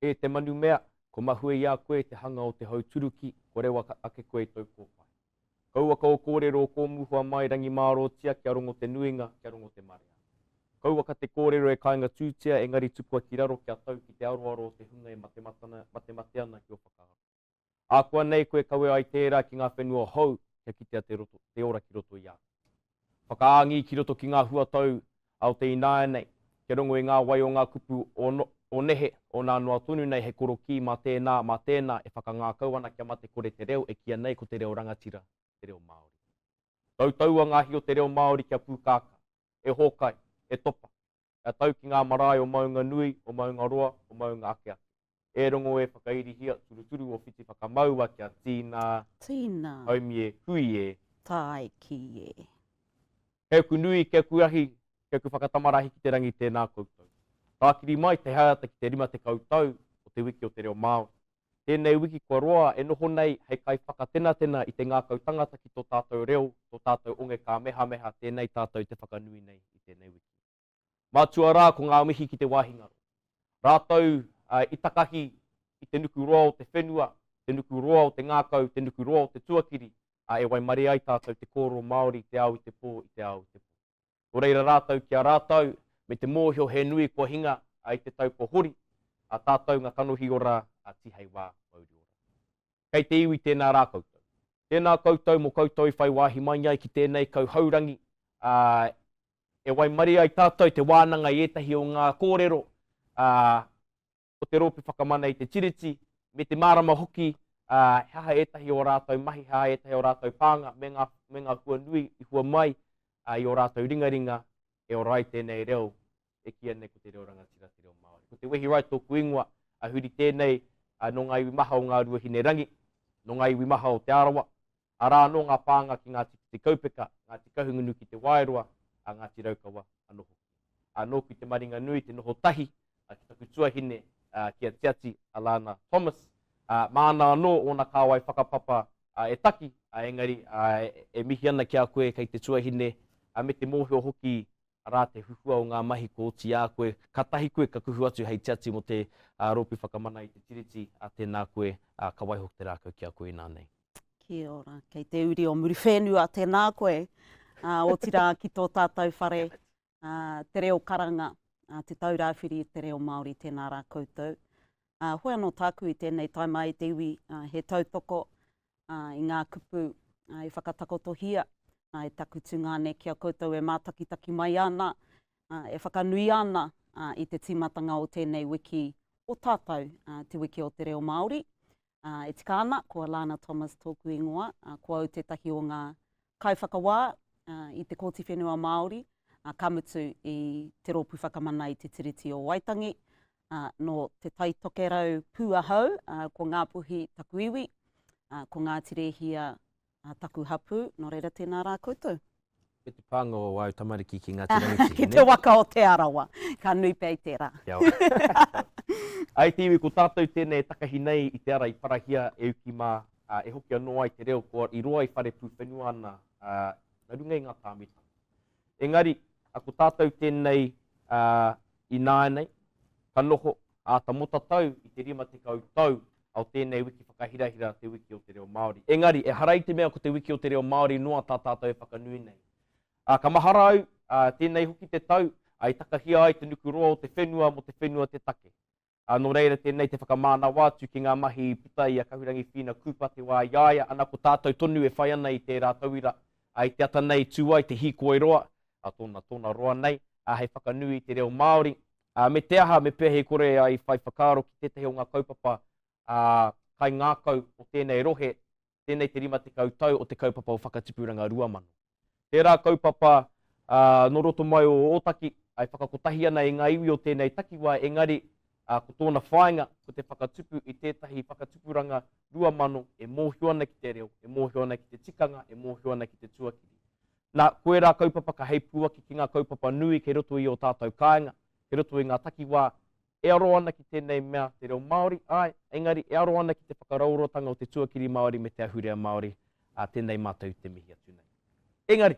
E te manu mea, ko mahue ia koe te hanga o te hau turuki, ko rewa ake koe tau kōwhai. Kaua ka o kōrero o kōmuhua mai rangi mārotia kia rongo te nuinga, kia rongo te marea. Kaua ka te kōrero e kāinga tūtea, engari tupua ki raro kia tau ki te aroaro o te hunga e mate ana ki o whakaaro. Ākua nei koe kaue ai tērā ki ngā whenua hou, kia kitea te ora ki roto ia. Whakaangi ki roto ki ngā huatau au te inae nei, kia rongo i ngā wai o ngā kupu o nehe o ngā noa tunu nei he koro ki mā tēnā e whakangākau ana kia mate kore te reo e kia nei ko te reo rangatira, te reo Māori. Tautaua ngāhi o te reo Māori kia pūkāka, e hōkai, e topa, e tau ki ngā marae o maunga nui, o maunga roa, o maunga ake ake. E rongo e whakairihia turuturu o whiti whakamaua kia tīna, haumie, hui e, tai ki e. Kei ku nui, kei ku ahi, kei ku whakatamarahi ki te rangi tēnā koutou. Tākiri mai te haiata ki te rima te koutou o te wiki o te reo Māori. Tēnei wiki kua roa e noho nei hei kai whakatena i te ngā kautangata ki tō tātou reo, tō tātou onge ka meha tēnei tātou te whakanui nei i tēnei wiki. Mātua rā ko ngā mihi ki te wahingaro. Rātou i takahi i te nuku roa o te whenua, te nuku roa o te ngākau, te nuku roa o te tuakiri, e wai mare ai tātou te kōro Māori, te au i te pō, i te au i te pō. O reira rātou kia rātou, me te mōhio he nui kua hinga ai te tau ko hori, a tātou ngā kanohi ora a tihei wā mauri ora. Kei te iwi tēnā rā koutou. Tēnā koutou mo koutou i whai wāhi mai ai ki tēnei kau haurangi, e wai mari ai tātou te wānanga i etahi o ngā kōrero, o te ropi whakamana i te tiriti, me te marama hoki, haha etahi o rātou mahi, haha etahi o rātou pānga, me ngā hua nui i hua mai, i o rātou ringaringa, e o rai tēnei reo, e kia nei ko te reo rangatira te reo Māori. Ko te Wehi Wright tōku ingoa, a huri tēnei, no ngā iwi maha o ngā ruahine rangi, no ngā iwi maha o te arawa, a rā no ngā pānga ki ngā te kaupeka, ngā te kahungunu ki te wairoa, a ngā te raukawa anoho. Nō ki te maringa nui, te noho tahi, ki taku tuahine, kia tiati Alana Thomas, māna anō o nā kāwai whakapapa e taki, engari e mihi ana ki a koe kei te tuahine, me te mōhio hoki rā te huhua o ngā mahi ko oti a koe, ka tahi koe ka kuhu atu hei tiati mo te ropi whakamana i te tiriti, tēnā koe, ka waihok te rākau ki a koe nā nei. Kia ora, kei te uri o muri whenua tēnā koe, o tira ki tō tātou whare, te reo karanga, te taurāwhiri te reo Māori tēnā rā koutou. Hoi anō tāku i tēnei taima i te iwi, he tautoko i ngā kupu i whakatakotohia, e takutu ngāne kia koutou e mātakitaki mai ana, e whakanui ana i te timatanga o tēnei wiki o tātou, te wiki o te reo Māori. E tika ana, ko Alana Thomas tōku ingoa, ko au tētahi o ngā kauwhakawā i te kōti whenua Māori, kamutu i te rōpu whakamana i te tiriti o Waitangi, no te taitokerau pūahau, ko ngā puhi taku iwi, ko ngā tirehia taku hapu, no reira tēnā rā koutou. Ke te pānga o wau tamariki ki ngā tirangiti. Ki te waka o te arawa, ka nui pei tērā. Ai te iwi ko tātou tēnei takahi nei i te ara i parahia e uki mā, e hoki anō ai te reo ko i roa i whare pū whenua ana, na runga i ngā tāmita. Engari, ko tātou tēnei i nānei, ka noho a ta mota tau i te rima te koutou, au tēnei wiki whakahirahira te wiki o te reo Māori. Engari, e harai te mea ko te wiki o te reo Māori noa tā tātou e whakanui nei. Ka maharau, tēnei hoki te tau, i takahia ai te nuku roa o te whenua mo te whenua te take. No reira tēnei te whakamāna wātu ki ngā mahi puta i a kahurangi whina kūpa te wā iaia, ana ko tātou tonu e whai ana i te rā tauira, i te ata nei tūai te hiko e roa, tōna roa nei, hei whakanui i te reo Māori. Me te aha, me pehe kore ai whai whakaaro ki tētahi o ngā kaupapa, kai ngākau o tēnei rohe, tēnei te rima te koutou o te kaupapa o whakatipuranga ruamanu. Tērā kaupapa no roto mai o Otaki, ai whakakotahi ana i ngā iwi o tēnei takiwā, engari ko tōna whāinga ko te whakatupu i tētahi whakatupuranga ruamanu e mōhio ana ki te reo, e mōhio ana ki te tikanga, e mōhio ana ki te tuakiri. Nā koe rā kaupapa ka hei puaki ki ngā kaupapa nui ke roto i o tātou kāinga, ke roto i ngā takiwā, e aro ana ki tēnei mea te reo Māori, engari e aro ana ki te whakaraurotanga o te tuakiri Māori me te ahurea Māori, tēnei mātou te mihi atu nei. Engari,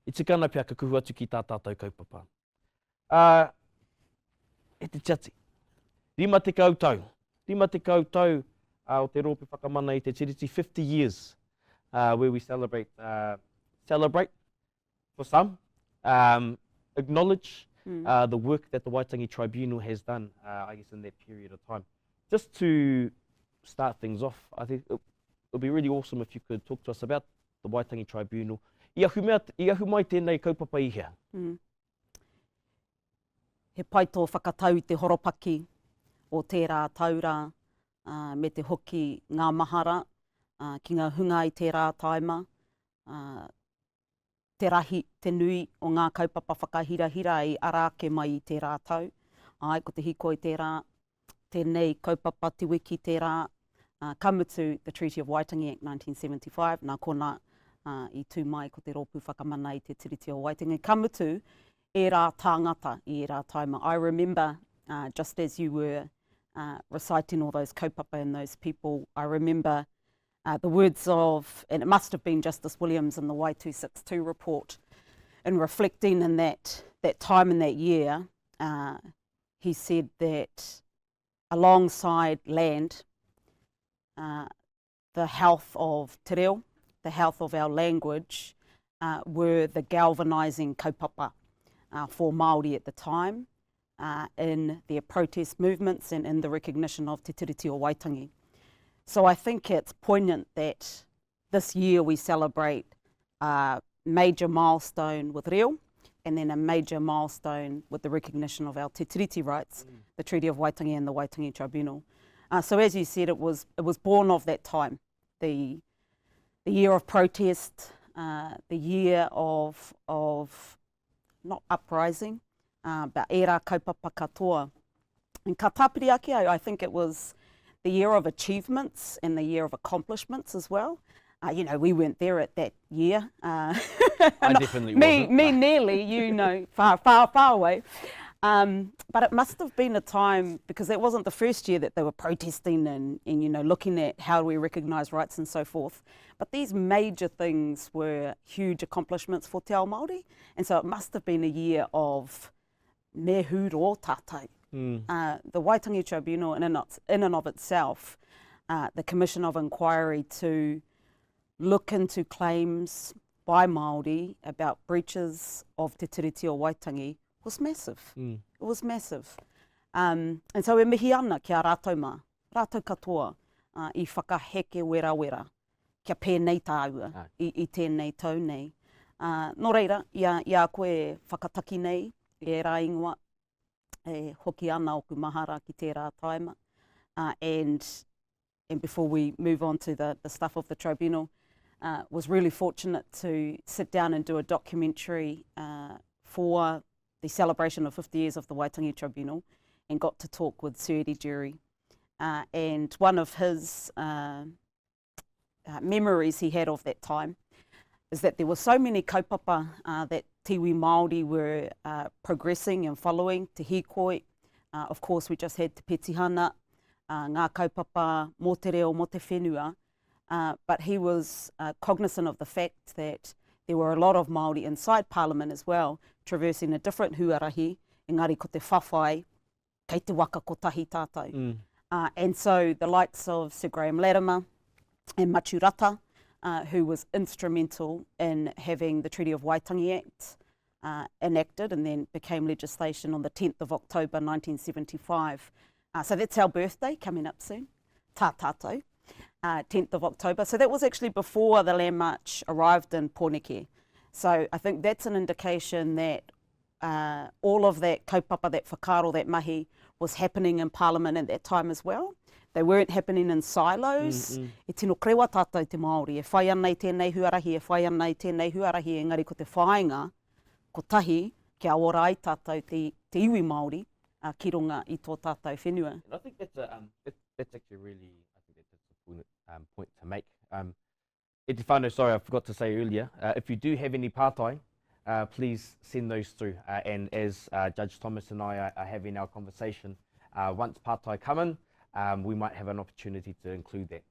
i tika ana pia ka kuhu atu ki tā tātou kaupapa. E te tiati. Rima te koutou. Rima te koutou o te ropi whakamana i te tiriti 50 years where we celebrate for some, acknowledge the work that the Waitangi Tribunal has done, I guess, in that period of time. Just to start things off, I think it would be really awesome if you could talk to us about the Waitangi Tribunal. I ahu mai tēnei kaupapa i hea. He pai tō whakatau i te horopaki o tērā taura me te hoki ngā mahara ki ngā hunga i tērā taima. Te rahi, te nui o ngā kaupapa whakahirahira i arake mai i tērā tau. Ai, ko te hiko i tērā, tēnei kaupapa te wiki tērā, kamutu the Treaty of Waitangi Act 1975, nā kona i tū mai ko te rōpū whakamana i te tiriti o Waitangi. Kamutu e rā tāngata i rā taima. I remember, just as you were reciting all those kaupapa and those people, I remember the words of, and it must have been Justice Williams in the Y262 report, in reflecting in that time in that year, he said that alongside land, the health of te reo, the health of our language, were the galvanising kaupapa for Māori at the time in their protest movements and in the recognition of Te Tiriti o Waitangi. So I think it's poignant that this year we celebrate a major milestone with reo and then a major milestone with the recognition of our Te Tiriti rights, the Treaty of Waitangi and the Waitangi Tribunal. So as you said, it was born of that time, the year of protest, the year of not uprising, but era kaupapa katoa. And ka tāpiri ake, I think it was the year of achievements and the year of accomplishments as well. You know, we weren't there at that year. I definitely wasn't. Me nearly, you know, far away. But it must have been a time, because it wasn't the first year that they were protesting and you know, looking at how we recognise rights and so forth. But these major things were huge accomplishments for te ao Māori. And so it must have been a year of me huro tātai. The Waitangi Tribunal in and of itself, the Commission of Inquiry to look into claims by Māori about breaches of Te Tiriti o Waitangi was massive. It was massive. And so e mihi ana kia rātou mā, rātou katoa i whakaheke wera, kia pēnei tāua i tēnei tau nei. Nō reira, ia koe whakataki nei, e rā ingoa, e hoki ana oku mahara ki tērā taima. And before we move on to the stuff of the tribunal, was really fortunate to sit down and do a documentary for the celebration of 50 years of the Waitangi Tribunal, and got to talk with Sir Eddie Dury. And one of his memories he had of that time is that there were so many kaupapa that tiwi Māori were progressing and following, te hikoi. Of course, we just had te petihana, ngā kaupapa mō te reo, mō te whenua. But he was cognizant of the fact that there were a lot of Māori inside Parliament as well, traversing a different huarahi, engari ko te whawhai, kei te waka kotahi tātou. And so the likes of Sir Graham Latimer and Maturata, who was instrumental in having the Treaty of Waitangi Act enacted and then became legislation on the 10th of October 1975. So that's our birthday coming up soon, tā tātou. 10th of October. So that was actually before the Land March arrived in Pōneke. So I think that's an indication that all of that kaupapa, that whakaro, that mahi was happening in Parliament at that time as well. They weren't happening in silos. E tino krewa tātou te Māori, e whai ana i tēnei huarahi, e whai ana i tēnei huarahi, engari ko te whāinga, ko tahi, kia ora ai tātou te iwi Māori, ki runga i tō tātou whenua. And I think that's actually really, I think that's a good point to make. E te whānau, sorry, I forgot to say earlier, if you do have any pātai, please send those through. And as Judge Thomas and I are having our conversation, once pātai come in, we might have an opportunity to include that.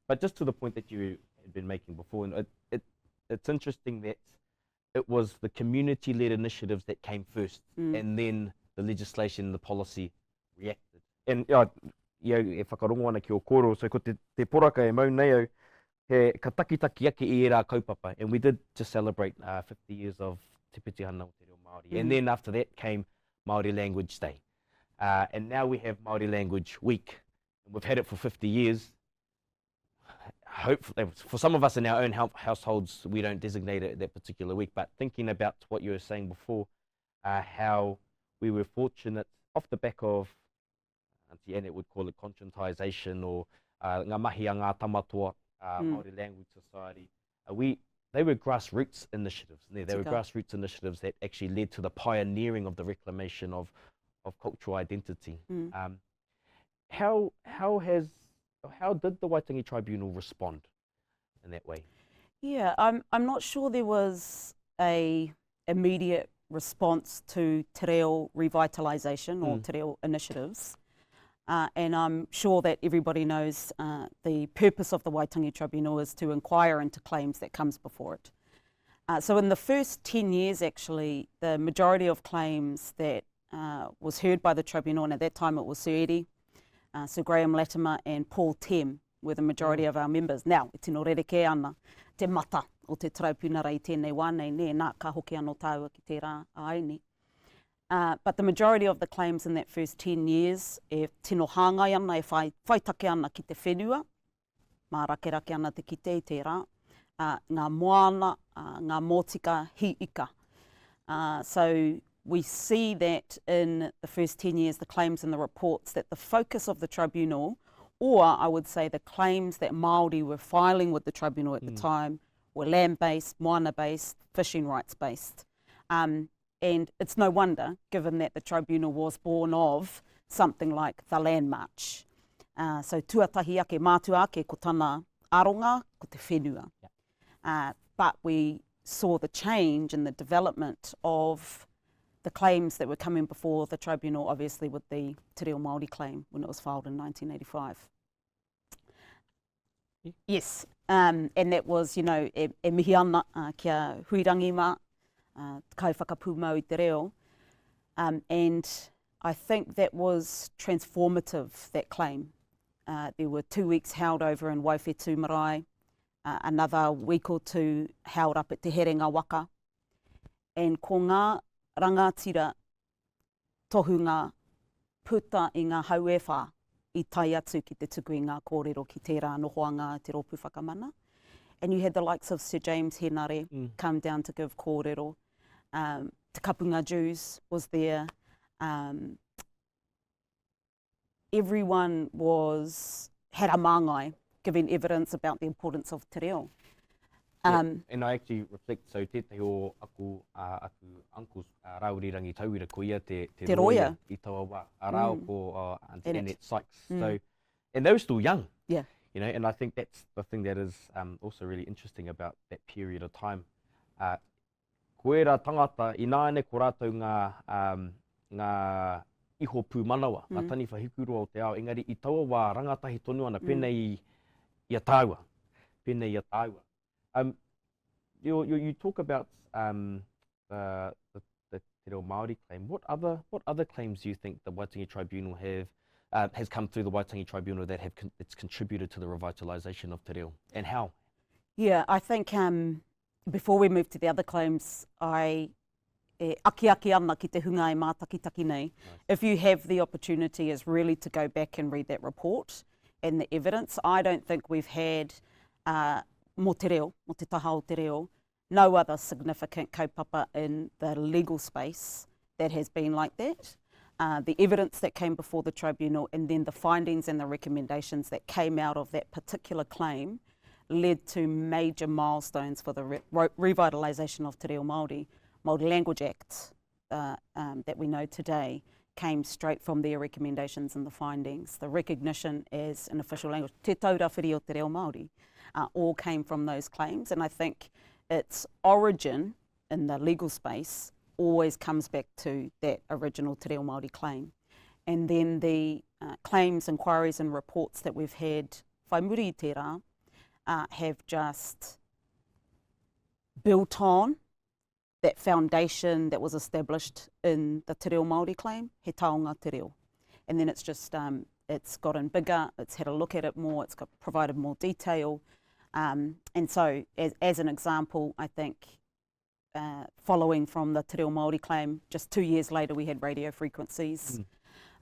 But just to the point that you had been making before, and it's interesting that it was the community-led initiatives that came first, and then the legislation and the policy reacted and e whakarongo ana ki o koro, so ko te poraka e mau nei au, he ka takitaki ake I e rā kaupapa, and we did just celebrate 50 years of Te Piti Hana o Te Reo Māori, and then after that came Māori Language Day, and now we have Māori Language Week, and we've had it for 50 years. Hopefully, for some of us in our own households, we don't designate it that particular week, but thinking about what you were saying before, how we were fortunate off the back of, Auntie Annette would call it conscientisation, or ngā mahi a ngā tamatoa, Māori Language Society, they were grassroots initiatives. They were grassroots initiatives that actually led to the pioneering of the reclamation of cultural identity. How did the Waitangi Tribunal respond in that way? Yeah, I'm not sure there was a immediate response to te reo revitalisation or te reo initiatives. And I'm sure that everybody knows the purpose of the Waitangi Tribunal is to inquire into claims that comes before it. So in the first 10 years, actually, the majority of claims that was heard by the Tribunal, and at that time it was Sir Eddie, Sir Graham Latimer and Paul Tem were the majority of our members. Now, e tino rereke ana, te mata o te traipuna i tēnei wānei, ne, nā ka hoki anō tāua ki te rā aini. But the majority of the claims in that first 10 years, e tino hāngai ana, e whaitake ana ki te whenua, mā rakerake ana te kite I te rā, ngā moana, ngā mōtika hi ika. So we see that in the first 10 years, the claims and the reports, that the focus of the tribunal, or I would say the claims that Māori were filing with the tribunal at the time, were land-based, moana-based, fishing rights-based. And it's no wonder, given that the tribunal was born of something like the Land March. So tuatahi ake, mātua ake, ko tana aronga, ko te whenua. But we saw the change in the development of the claims that were coming before the tribunal, obviously with the Te Reo Māori claim when it was filed in 1985. Yes, and that was, you know, e mihi ana kia huirangi mā, kai whakapū mau I te reo. And I think that was transformative, that claim. There were 2 weeks held over in Waiwhetu Marae, another week or two held up at Te Herenga Waka. And ko ngā rangatira tohunga puta I ngā hauewha I tai atu ki te tuku I ngā kōrero ki tērā nohoanga te ropu whakamana. And you had the likes of Sir James Henare come down to give kōrero. Te Kapunga Jews was there. Everyone had a māngai giving evidence about the importance of te reo. And I actually reflect, so tētahi o aku uncles Raurirangi tauira ko ia te roia I taua wā, rao ko Auntie Annette Sykes. So, and they were still young. Yeah. You know, and I think that's the thing that is also really interesting about that period of time. Koe rā tangata, I nāne ko rātou ngā iho pū manawa, ngā tani whahikuro o te ao, engari I taua wā rangatahi tonu ana, pēnei I a tāua, pēnei I a tāua. You talk about the Te Reo Māori claim. What other claims do you think the Waitangi Tribunal has come through the Waitangi Tribunal that that's contributed to the revitalisation of te reo, and how? Yeah, I think before we move to the other claims, aki ana ki te hunga e mātakitaki nei. If you have the opportunity, is really to go back and read that report and the evidence. I don't think we've had mo te reo, mo te taha o te reo, no other significant kaupapa in the legal space that has been like that. The evidence that came before the tribunal and then the findings and the recommendations that came out of that particular claim led to major milestones for the revitalisation of Te Reo Māori. Māori Language Act that we know today came straight from their recommendations and the findings. The recognition as an official language, te taurāwhiri o Te Reo Māori, all came from those claims. And I think its origin in the legal space always comes back to that original Te Reo Māori claim. And then the claims, inquiries and reports that we've had whai muri I te rā have just built on that foundation that was established in the Te Reo Māori claim, he taonga te reo. and then it's just it's gotten bigger, it's had a look at it more, it's got provided more detail. And so, as an example, I think following from the Te Reo Māori claim, just 2 years later we had radio frequencies.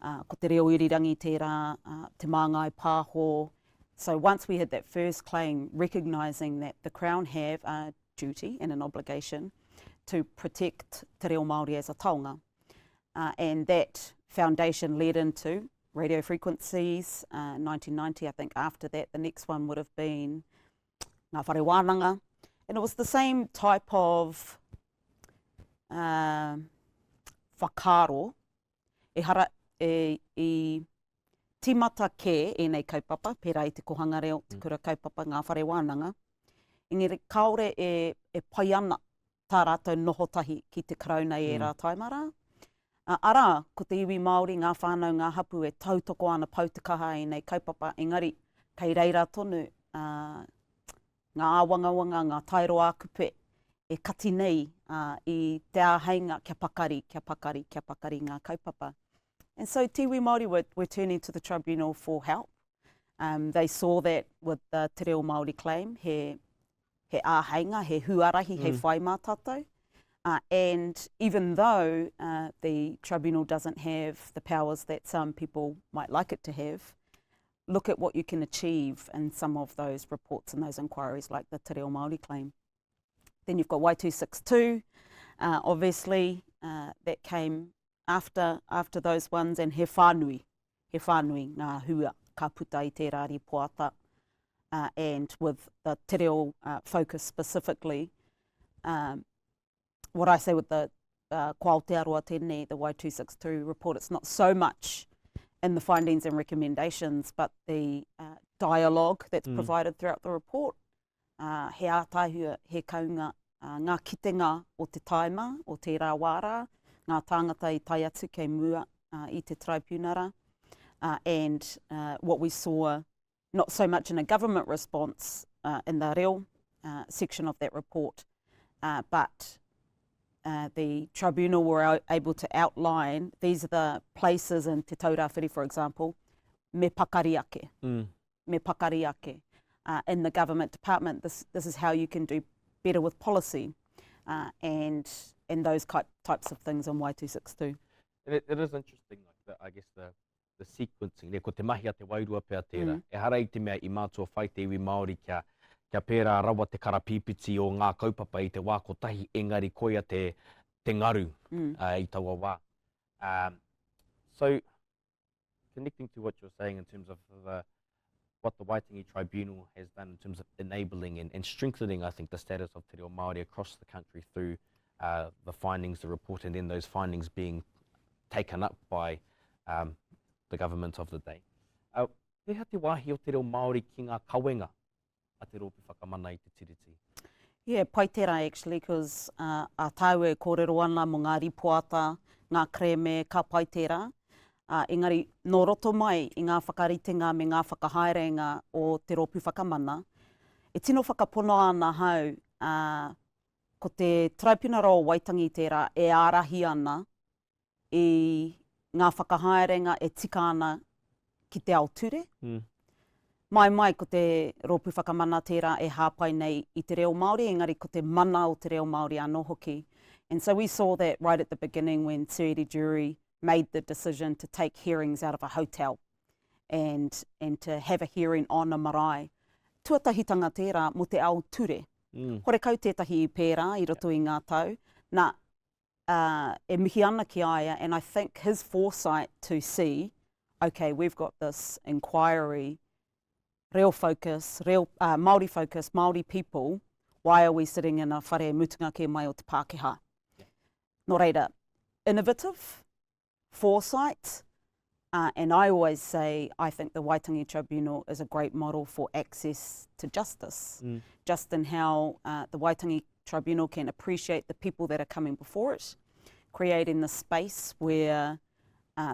Ko te reo irirangi tērā, te māngai pāho. So once we had that first claim, recognising that the Crown have a duty and an obligation to protect te reo Māori as a taonga. And that foundation led into radio frequencies, 1990, I think after that, the next one would have been Ngā Whare Wānanga. And it was the same type of whakaro, i timata ke e nei kaupapa, pērā i te kohanga reo, te kura kaupapa Ngā Whare Wānanga. Engari, kaore e pai ana tā rātou nohotahi ki te karauna e rā taimara. Arā, ko te iwi Māori, ngā whānau, ngā hapu e tautoko ana pautakaha i nei kaupapa. Engari, kei reira tonu, ngā awangawanga, ngā tairoa kupe, e kati nei i te āheinga kia pakari ngā kaupapa. And so Te Iwi Māori were turning to the tribunal for help. They saw that with the Te Reo Māori claim, he āheinga, he huarahi, he whai mā tātou. And even though the tribunal doesn't have the powers that some people might like it to have, look at what you can achieve in some of those reports and those inquiries like the Te Reo Māori claim. Then you've got Y262, obviously that came after those ones, and he whānui ngā hua ka puta i te rari poata, and with the te reo focus specifically. What I say with the Ko Aotearoa tēnei, the Y262 report, it's not so much in the findings and recommendations, but the dialogue that's provided throughout the report. He ātaihua, he kaunga ngā kitenga o te taima, o te rawara, ngā tāngata i tai atu kei mua i te tribunara. And what we saw, not so much in a government response in the reo section of that report, but the tribunal were able to outline, these are the places in Te Taurāwhiri, for example, me pakari ake. Me pakari ake. In the government department, this is how you can do better with policy, and those types of things on Y262. It is interesting, like I guess the sequencing. Ko te mahi a te wairua pēr tērā. E hara i te mea i mātua whai te iwi Māori kia pērā rawa te karapipiti o ngā kaupapa i te wā kotahi, engari koia te ngaru i taua wā. So, connecting to what you're saying in terms of what the Waitangi Tribunal has done in terms of enabling and strengthening, I think, the status of Te Reo Māori across the country through the findings, the report, and then those findings being taken up by the government of the day. Pēha te wāhi o Te Reo Māori ki ngā kawenga a te ropi whakamana i Te Tiriti? Yeah, pai tērā actually, because a tāu e kōrero ana mo ngā ripoata, ngā kreme, ka pai tērā. Engari, no roto mai i ngā whakaritenga me ngā whakahaerenga o te ropi whakamana, e tino whakapono ana hau, ko te traipunara o Waitangi tērā e ārahi ana i ngā whakahaerenga e tika ana ki te ao ture. Mai ko te ropi whakamana tērā e hāpai nei i te reo Māori, engari ko te mana o te reo Māori anō hoki. And so we saw that right at the beginning when Siri Jury made the decision to take hearings out of a hotel and to have a hearing on a marae. Tuatahitanga tērā mo te ao ture. Hore kau tētahi I pērā I roto I ngā tau. Nā, e mihi ana ki aia, and I think his foresight to see, okay, we've got this inquiry, real focus, Māori focus, Māori people, why are we sitting in a whare mutunga ke mai o te Pākehā? Nō reira, innovative, foresight, and I always say I think the Waitangi Tribunal is a great model for access to justice, just in how the Waitangi Tribunal can appreciate the people that are coming before it, creating the space where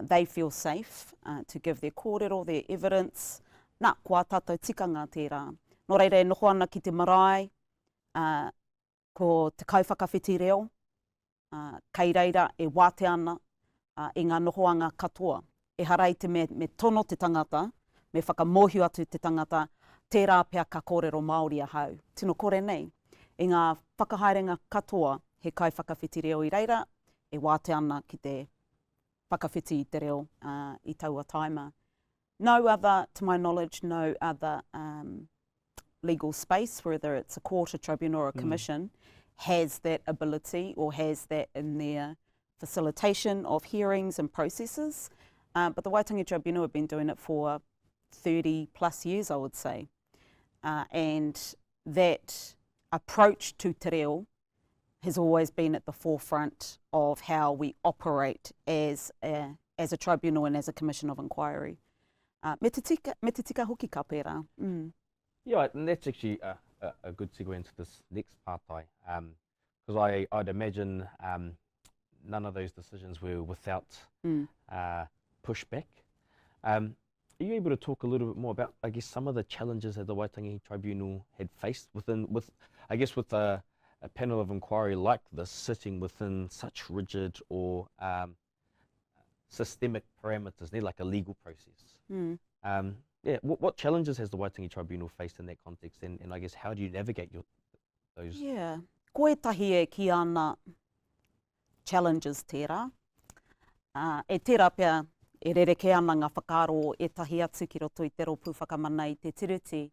they feel safe to give their kōrero, their evidence. Nā, kua tātou tikanga tērā. Nō reira e noho ana ki te marae, ko te kauwhakawhiti reo, kei reira e wāte ana I ngā nohoanga katoa. e harai te me tono te tangata, me whakamohiu atu te tangata, tērā pia ka kōrero Māori a hau. Tino kore nei, i ngā whakahaerenga katoa, he kai whakawhiti reo i reira, e wāte ana ki te whakawhiti i te reo i taua taima. No other, to my knowledge, no other legal space, whether it's a court, a tribunal or a commission, has that ability or has that in their facilitation of hearings and processes. But the Waitangi Tribunal have been doing it for 30 plus years, I would say. And that approach to te reo has always been at the forefront of how we operate as a tribunal and as a commission of inquiry. Me te tika hoki ka pērā. Yeah, and that's actually a good segue into this next pātai, because I'd imagine none of those decisions were without pushback. Are you able to talk a little bit more about, I guess, some of the challenges that the Waitangi Tribunal had faced with a panel of inquiry like this sitting within such rigid or systemic parameters, like a legal process? What challenges has the Waitangi Tribunal faced in that context, and I guess how do you navigate those? Yeah, koetahi e ki ana challenges tērā. E tērā pia e rereke ana ngā whakaaro e tahi atu ki roto i te ropu whakamana i Te Tiriti.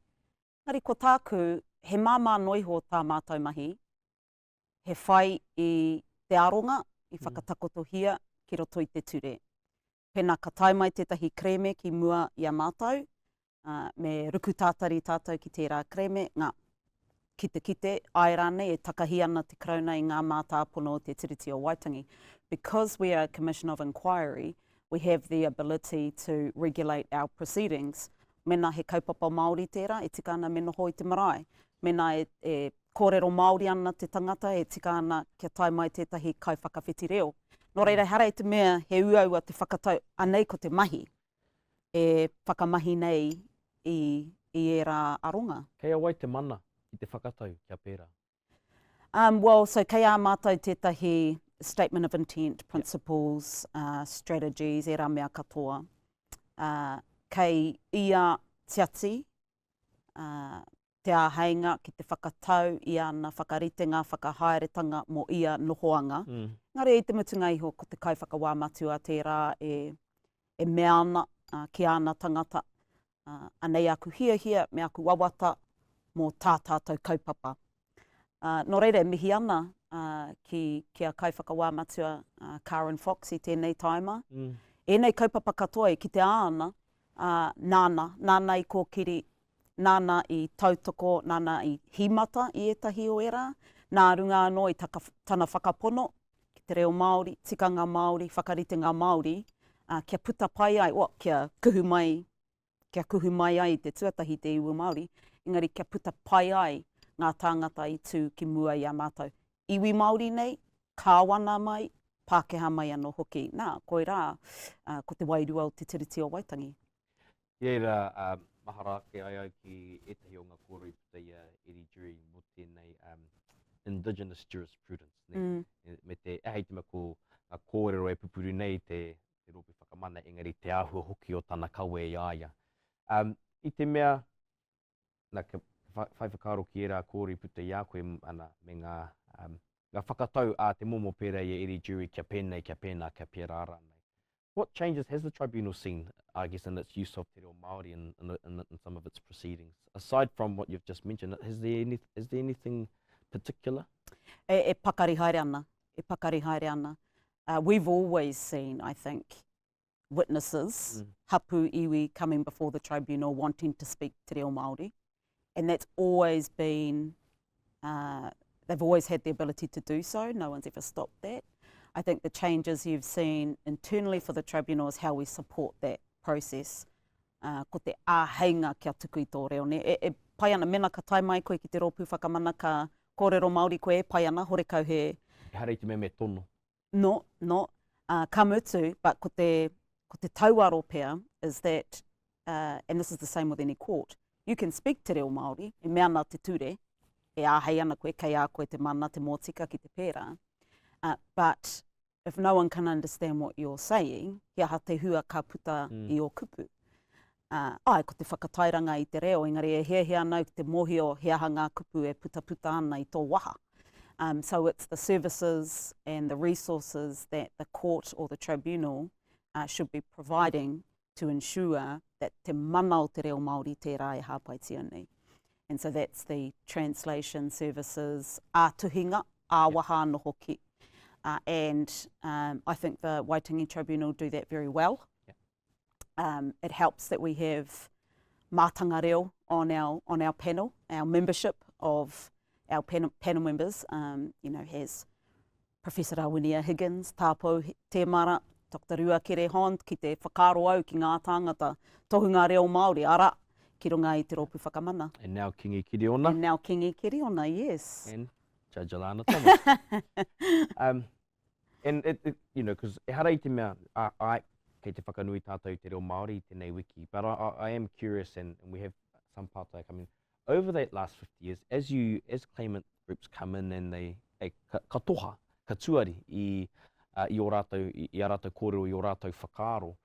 Ngari ko tāku, he māmā noiho tā mātou mahi, he whai i te aronga, i whakatakotohia ki roto i te ture. Pena ka taimai tētahi kreme ki mua i a mātou, me ruku tātari tātou ki tērā kreme, ngā kite, ai rānei e takahi ana te krauna i ngā mātāpono o Te Tiriti o Waitangi. Because we are a commission of inquiry, we have the ability to regulate our proceedings. Mena he kaupapa Māori tērā, e tika ana me noho i te marae. Mena e kōrero Māori ana te tangata, e tika ana kia taimai tētahi kauwhakawhiti reo. Nō reira, hara te mea he uaua te whakatau anei ko te mahi, e whakamahi nei i era aronga. Kei awai te mana i te whakatau kia pērā? Well, so kei a mātou tētahi statement of intent, principles, strategies, e rā mea katoa. Kei ia tiati, te āheinga ki te whakatau i ana whakaritenga, whakahaeretanga mo ia nohoanga. Ngare i te mutunga iho ko te kaiwhakawāmatu a tērā e mea ana ki ana tangata. Anei aku hia, me aku wawata mō tā tātou kaupapa. Nō reira, mihi ana ki a kaiwhakawāmatua Karen Fox i tēnei taima. Enei kaupapa katoa ki te āna, nāna i kōkiri, nāna i tautoko, nāna i himata i etahi o era, nā runga anō i tana whakapono, ki te reo Māori, tikanga Māori, whakaritenga Māori, kia puta pai ai, kia kuhu mai ai te tuatahi te iwi Māori, engari kia puta pai ai ngā tāngata i tū ki mua i a mātou. Iwi Māori nei, kāwana mai, Pākehā mai anō hoki. Nā, koe rā, ko te wairua o Te Tiriti o Waitangi. Ia mahara ke ai ki etahi o ngā kōroi puta ia eri jury mo tēnei indigenous jurisprudence. Me te aheitima ko ngā kōrero e pupuru nei te ropi whakamana, engari te āhua hoki o tana kawe i aia. I te mea, whai whakaro ki era kōroi puta i a koe ana me ngā whakatau a te momo pērā i eri jury kia pēnei, kia pēnā, kia pērā rānei. What changes has the tribunal seen, I guess, in its use of te reo Māori in some of its proceedings? Aside from what you've just mentioned, is there anything particular? E pakari haere ana. We've always seen, I think, witnesses, hapu iwi, coming before the tribunal wanting to speak te reo Māori. And that's always been, they've always had the ability to do so. No one's ever stopped that. I think the changes you've seen internally for the tribunal is how we support that process. Ko te āheinga kia tuku i tō reo ne. E pai ana, mena ka taimai koe ki te ropu whakamana ka kōrero Māori koe e pai ana, hore kau he... Harei te me tono? No. Ka mutu, but ko te tauaro pea is that, and this is the same with any court, you can speak te reo Māori, e mea nā te ture, e āhei ana koe, kei a koe te mana, te mōtika ki te pērā. But if no one can understand what you're saying, he aha te hua ka puta I o kupu. Ai, ko te whakatairanga I te reo, engari e hea nau te mohi o he aha ngā kupu e puta ana I tō waha. So it's the services and the resources that the court or the tribunal should be providing to ensure that te mana o te reo Māori tērā e hāpaitia nei. And so that's the translation services, ātuhinga, āwaha no hoki. And I think the Waitangi Tribunal do that very well. It helps that we have mātanga reo on our panel, our membership of our panel members, has Professor Awinia Higgins, tāpou te mara, Dr. Ruakere Hond, ki te whakaro au ki ngā tāngata tohunga reo Māori, ara, ki runga I te ropu whakamana. And now Kingi Kiriona. And now Kingi Kiriona, yes. And Judge Alana Thomas. And because e hara I te mea, ai, kei te whakanui tātou te reo Māori, tēnei wiki, but I am curious, and we have some pātai coming. Over that last 50 years, as claimant groups come in and they katoha, ka tuari I a rātou kōrero, I o rātou whakaaro,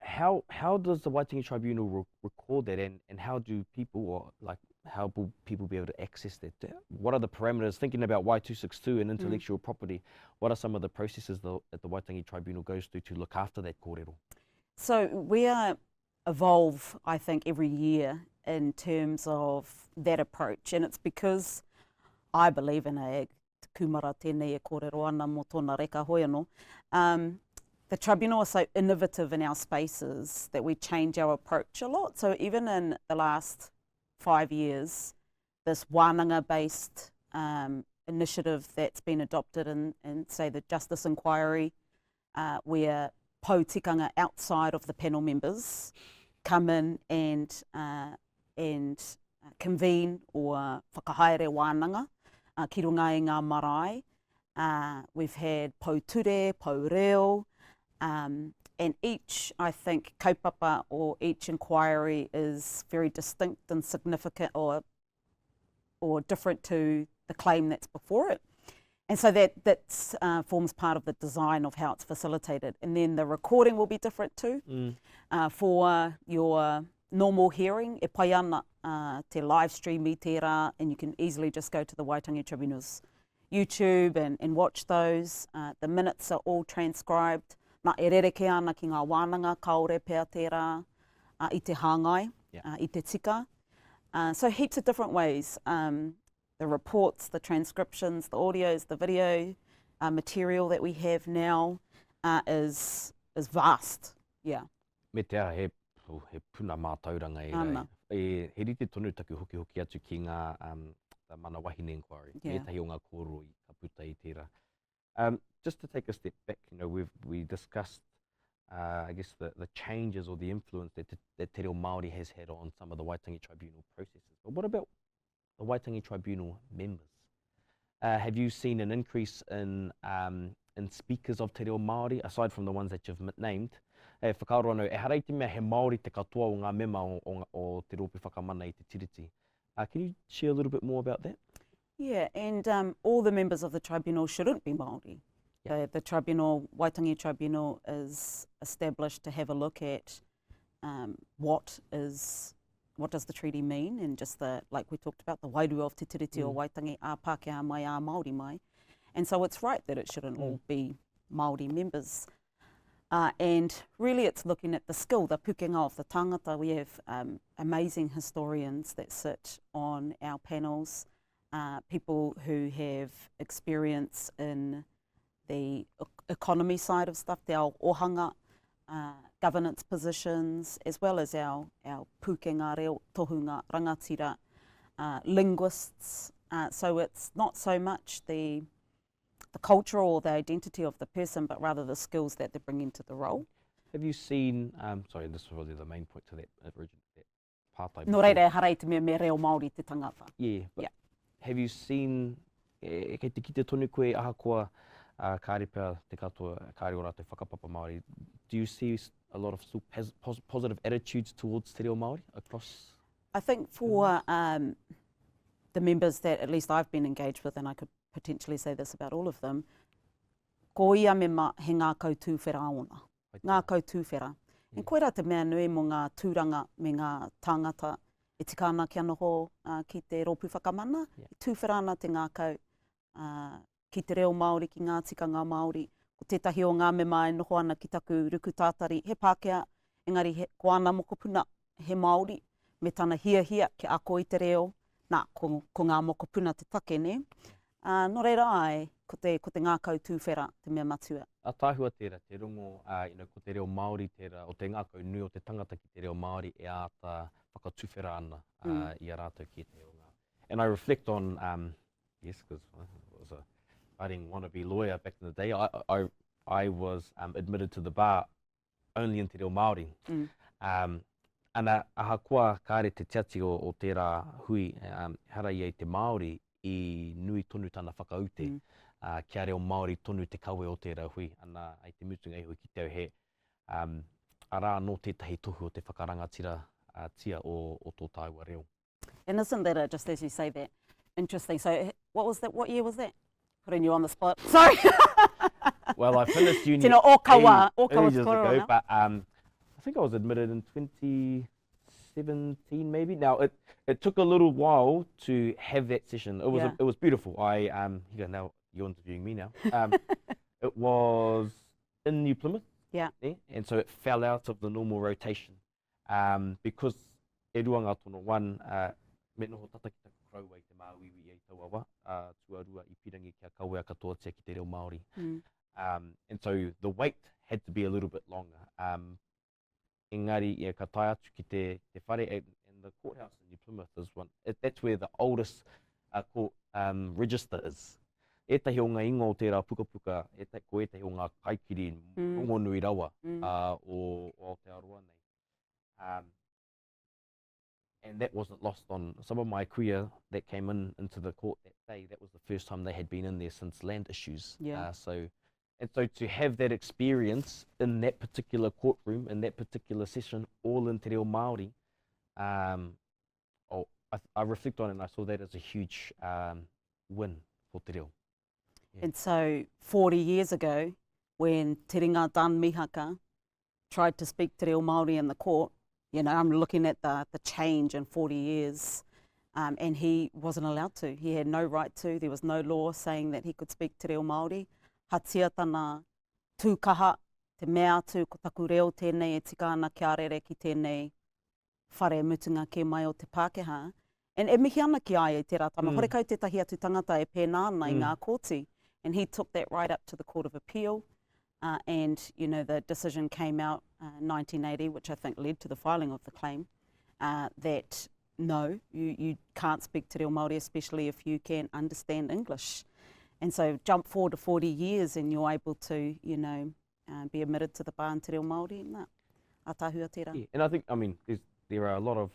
how does the Waitangi Tribunal record that, and how do people, how will people be able to access that? What are the parameters, thinking about Y262 and intellectual property, what are some of the processes that the Waitangi Tribunal goes through to look after that kōrero? So we evolve, I think, every year in terms of that approach, and it's because I believe in te kumara tēnei e kōrero ana mō tōna reka hoi anō. The tribunal is so innovative in our spaces that we change our approach a lot. So even in the last 5 years, this wānanga-based initiative that's been adopted in say, the Justice Inquiry, where pautikanga outside of the panel members come in and convene or whakahaere wānanga ki runga I ngā marae. We've had pauture, paureo, and each, I think, kaupapa or each inquiry is very distinct and significant or different to the claim that's before it. And so that forms part of the design of how it's facilitated. And then the recording will be different too. For your normal hearing, e pai ana te live stream I tērā, and you can easily just go to the Waitangi Tribunal's YouTube and watch those. The minutes are all transcribed. Nā e rereke ana ki ngā wānanga kaore pēr tērā, I te hāngai, I te tika. So heaps of different ways. The reports, the transcriptions, the audios, the video material that we have now is vast. Yeah. Me te aha he puna mātauranga he rite tonu taku hoki atu ki ngā the mana wahine inquiry. Me tahi o ngā kōrero I ka puta I tērā. Just to take a step back, we discussed I guess the changes or the influence that Te Reo Māori has had on some of the Waitangi Tribunal processes. But what about the Waitangi Tribunal members? Have you seen an increase in speakers of Te Reo Māori, aside from the ones that you've named? E whakaaro anō, e harai te mea he Māori te katoa o ngā mema o te ropi whakamana I Te Tiriti. Can you share a little bit more about that? Yeah, and all the members of the tribunal shouldn't be Māori. The tribunal, Waitangi Tribunal, is established to have a look at what does the treaty mean, and just like we talked about, the wairua of Te Tiriti o Waitangi, a Pākehā mai, a Māori mai. And so it's right that it shouldn't all be Māori members. And really it's looking at the skill, the pukenga of the tangata. We have amazing historians that sit on our panels, people who have experience in the economy side of stuff, te ao ohanga, governance positions, as well as our pukenga reo, tohunga, rangatira, linguists. So it's not so much the culture or the identity of the person, but rather the skills that they bring into the role. Have you seen, sorry, this was really the main point to that pātai. No reira, harei te mea me reo Māori te tangata. Yeah, but have you seen, kei te kite tonu koe ahakoa, kāre pēr te katoa, kāre o rātou whakapapa Māori, do you see a lot of positive attitudes towards Te Reo Māori across? I think for the members that at least I've been engaged with, and I could potentially say this about all of them, ko ia mema he ngā kautūwhera ona. Ngā kautūwhera. E koera te mea nui mo ngā tūranga me ngā tāngata e tika ana ki anoho ki te rōpū whakamana, tūwhera ana te ngā kau ki te reo Māori, ki ngā tikanga Māori. Ko tētahi o ngā mema e noho ana ki taku ruku tātari, he Pākehā, engari ko ana mokopuna he Māori, me tana hia ki ako i te reo, ko ngā mokopuna te take, ne? No reira ai, ko te ngā kautūwhera, te mea matua. A tāhua tērā, te rongo, ko te reo Māori tērā, o te ngākau nui o te tangata ki te reo Māori, e āta whakatūwhera ana i a rātou ki te ronga. And I reflect on, yes, because I was I didn't want to be a lawyer back in the day. I was admitted to the bar only in te reo Māori. Ana aha koa kāre te tiati o tērā hui, hara i te Māori i nui tonu tāna whakaute. Kia reo Māori tonu te kawe o tērā hui. Ana ai te mutunga iho ki teo he. Arā no tētahi tohu o te whakarangatira tia o tō tāua reo. And isn't that, just as you say that, interesting. So what was that? What year was that? Putting you on the spot. Sorry. Well, I finished uni Tino Okawa ages ago, but I think I was admitted in 2017 maybe. Now it took a little while to have that session. It was beautiful. Now you're interviewing me now. It was in New Plymouth. Yeah. And so it fell out of the normal rotation because e ruanga tono one me noho tata ki taku krau ai te māwiwi ei tauawa tuarua I pirangi kia kawea katoa tia ki te reo Māori. And so the wait had to be a little bit longer. Engari, ka tae atu ki te whare, and the courthouse in New Plymouth is one. That's where the oldest court register is. Etahi o ngā ingo o tērā pukapuka, ko etahi o ngā kaikiri rongo nui rawa o Aotearoa nei. And that wasn't lost on some of my career that came into the court that day. That was the first time they had been in there since land issues. So to have that experience in that particular courtroom, in that particular session, all in te reo Māori, I reflect on it and I saw that as a huge win for te reo. And so 40 years ago, when Te Ringa Dan Mihaka tried to speak te reo Māori in the court, you know, I'm looking at the change in 40 years, and he wasn't allowed to. He had no right to. There was no law saying that he could speak te reo Māori. Hatia tana tūkaha, te mea atu ko taku reo tēnei e tika ana kia rere ki tēnei whare mutunga ke mai o te Pākehā. And e mihi ana ki ai e tērā tana. Horekau tētahi atu tangata e pēnā ana I ngā kōti. And he took that right up to the Court of Appeal. And, you know, the decision came out in 1980, which I think led to the filing of the claim, that no, you can't speak te reo Māori, especially if you can understand English. And so jump forward to 40 years and you're able to, you know, be admitted to the bar in te reo Māori. Nā, a tāhua tērā. Yeah, and I think, I mean, there are a lot of,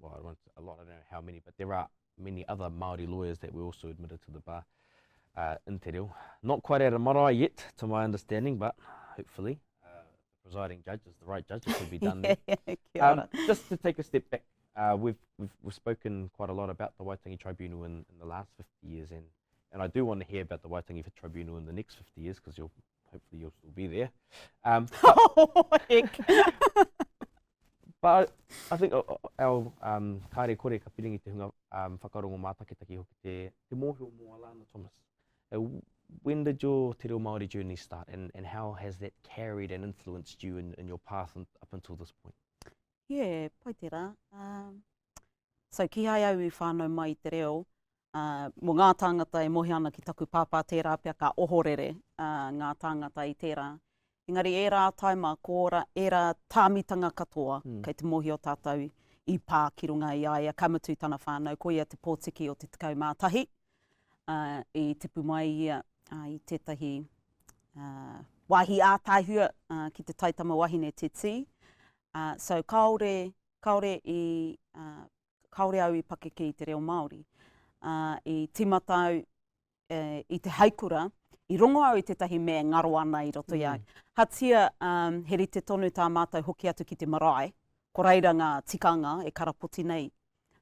well, I don't know how many, but there are many other Māori lawyers that were also admitted to the bar. In te reo. Not quite out of marae yet, to my understanding, but hopefully the presiding judge is the right judge. It could be done there. Just to take a step back, we've spoken quite a lot about the Waitangi Tribunal in the last 50 years, and I do want to hear about the Waitangi Tribunal in the next 50 years, because hopefully you'll still be there. But I think our kāre kore ka piringi te hunga whakarongo mātaketaki hoki te mōhio mō Alana Thomas. When did your te reo Māori journey start, and how has that carried and influenced you in your path up until this point? Yeah, pai tērā. So ki hai au I whānau mai te reo, mo ngā tāngata e mohi ana ki taku pāpā tērā pia ka ohorere ngā tāngata I tērā. Engari e rā taima kōra, e rā tāmitanga katoa, kei te mohi o tātou I pā ki runga I aia, kamatu tāna whānau, ko ia te pōtiki o te tekau mātahi. I tipu mai ia I tētahi wahi ātāhua ki te taitama wahine te tī. So kaore au I pakeke I te reo Māori. I timatau I te haikura, I rongo au I tētahi mea ngaro ana I roto iau. Hatia he rite tonu tā mātou hoki atu ki te marae, ko reira ngā tikanga e karapoti nei.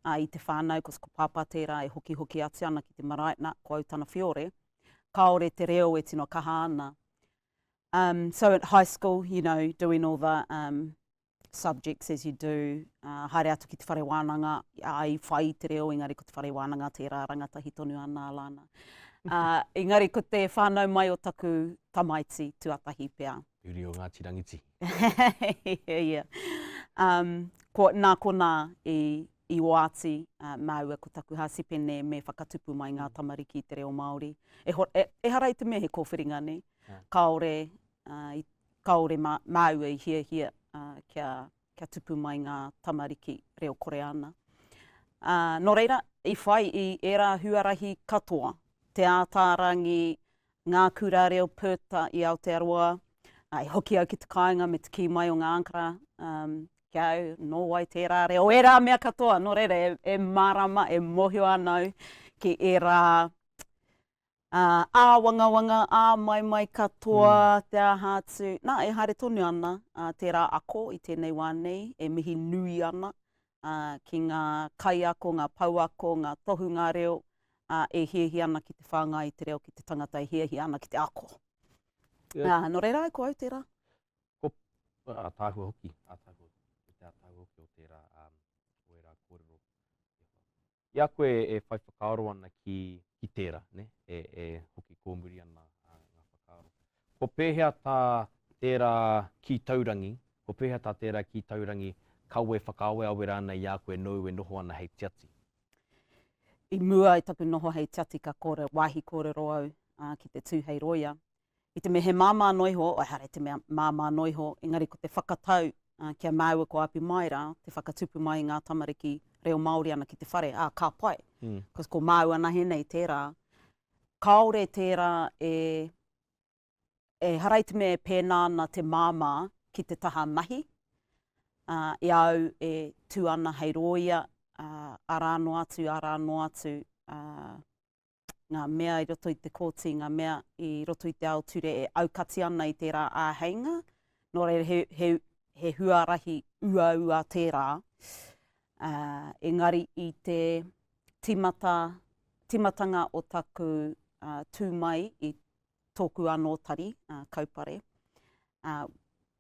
I te whānau, ko pāpā tērā e hoki ati ana ki te marae, nā, ko au tana whiore, kaore te reo e tino kaha ana. So at high school, you know, doing all the subjects as you do, haere atu ki te whare wānanga, ai whai te reo, engari ko te whare wānanga, tērā rangatahi tonu ana Alana. Engari ko te whānau mai o taku tamaiti tuatahi pia. Uri o Ngāti Rangiti. Yeah. Nā kona i Oati, maua ko taku hasipene me whakatupu mai ngā tamariki te reo Māori. E harai te mea he kōwhiringa ne, kaore maua i hia kia tupu mai ngā tamariki reo koreana. Nō reira, i whai i era huarahi katoa, te ātārangi ngā kura reo pērta i Aotearoa, i hoki au ki te kāinga me te ki mai o ngā ankara, kia au, no wai tērā reo, e rā mea katoa, nō reira, e marama, e mohio anau ki e rā wangawanga, mai katoa, te ahatu. Nā, e haere tonu ana, tērā ako i tēnei wā nei, e mihi nui ana ki ngā kai ako, ngā pau ako, ngā tohu ngā reo, e hiahi ana ki te whāngai te reo, ki te tangata, e hiahi ana ki te ako. Nō reira, ko au tērā? Ko tāhua hoki, tāhua hoki o tērā oera kōrero. Ia koe e whai whakaaro ana ki tērā, ne? E hoki kōmuri ana ngā whakaaro. Ko pēhea tā tērā ki taurangi, kaue whakaawe awe rāna i a koe nau e noho ana hei tiati. I mua i taku noho hei tiati ka kore, wāhi kōrero au ki te tūhei roia. I te mea he māmā noiho, o haere te mea māmā noiho, engari ko te whakatau kia maua ko api mai rā, te whakatupu mai ngā tamariki reo Māori ana ki te whare, ka pai. Because ko maua nahi nei tērā, kaore tērā e harai te mea pēnā na te māmā ki te taha mahi, i au e tū ana hei roia, arāno atu, ngā mea i roto i te kōti, ngā mea i roto i te aoture e aukati ana i tērā āheinga. Nō reira he huarahi ua tērā. Engari i te timatanga o taku tūmai i tōku anō tari, kaupare.